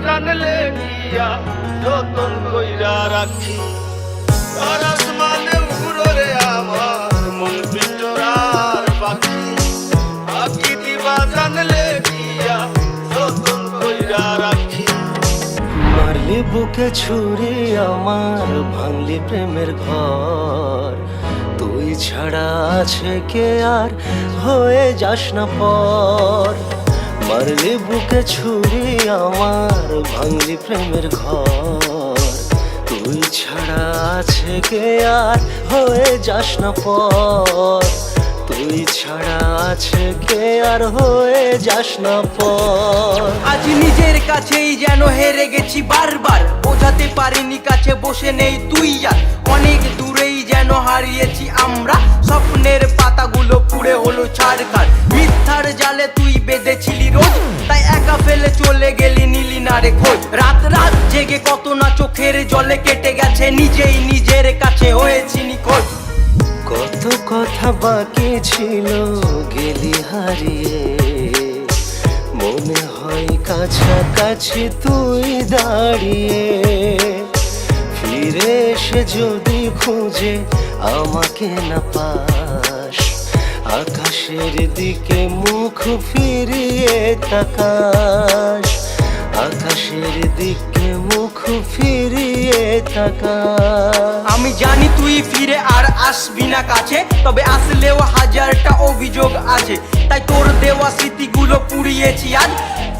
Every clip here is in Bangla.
জানলে দিয়া যতন কইরা রাখি। আর আসমানে উড়রে আমার মন পিঞ্জরার পাখি, পাখি দিবা জানলে দিয়া যতন কইরা রাখি। মারলি বুকে ছুরি আমার, ভাঙলি প্রেমের ঘর, তুই ছাড়া আছে কে আর হয়ে যাস না পর। মারলি বুকে ছুরি আমার, ভাঙলি প্রেমের ঘর, তুই ছাড়া আছে কে আর হয়ে যাস না পর। তুই ছাড়া আছে কে আর হয়ে যাস না পর। আজ নিজের কাছেই যেন হেরে গেছি বারবার, বোঝাতে পারিনি কাছে বসে নেই তুই আর। অনেক দূরেই যেন হারিয়েছি আমরা, স্বপ্নের পাতাগুলো পুড়ে হলো ছাড়খাড়। মিথ্যার জালে তুই বেঁধেছিলি রোজ, তাই একা ফেলে চলে গেলি নিলি না রে খোঁজ। রাত রাত জেগে কত না চোখের জলে কেটে গেছে, নিজেই নিজের কাছে হয়েছি নিখোঁজ। কত কথা বাকি ছিল গেলি হারিয়ে, মনে হয় কাছাকাছি তুই দাঁড়িয়ে। ফিরে এসে যদি খুঁজে আমাকে না পাস, আকাশের দিকে মুখ ফিরিয়ে তাকাস, আকাশের দিকে মুখ ফিরিয়ে তাকাস। আমি জানি তুই ফিরে আর আসবি না কাছে, তবে আসলেও হাজারটা অভিযোগ আছে। তাই তোর দেওয়া স্মৃতিগুলো পুড়িয়েছি আজ,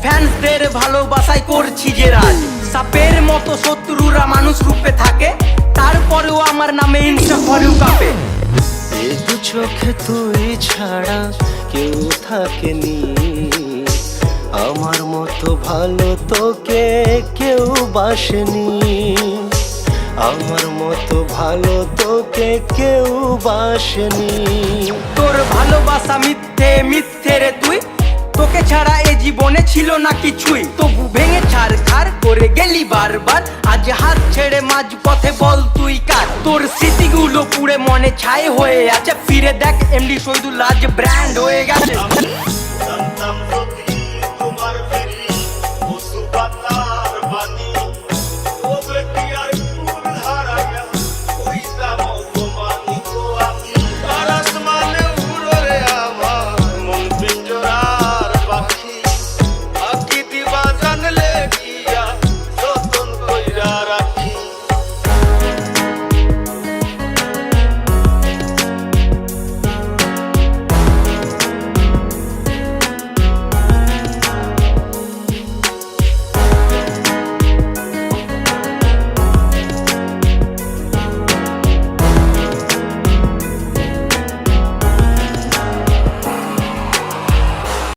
ফ্যান্সদের ভালোবাসায় করছি যে রাজ। সাপের মতো শত্রুরা মানুষ রূপে থাকে, তারপরেও আমার নামে হিংসা করেও কাঁপে। এ দু চোখে তুই ছাড়া কেউ থাকেনি, আমার মতো ভালো তোকে কেউ বাসেনি, আমার মতো ভালো তোকে কেউ বাসেনি। তোর ভালোবাসা মিথ্যে মিথ্যে রে তুই, তোকে ছাড়া এ জীবনে ছিল না কিছুই। তবু ভেঙে ছাড়খাড় করে গেলি বারবার, আজ হাত ছেড়ে মাঝ পথে বল তুই কার। তোর স্মৃতিগুলো পুড়ে মনে ছাই হয়ে আছে, ফিরে দেখ এমডি শহীদুল আজ ব্র্যান্ড হয়ে গেছে।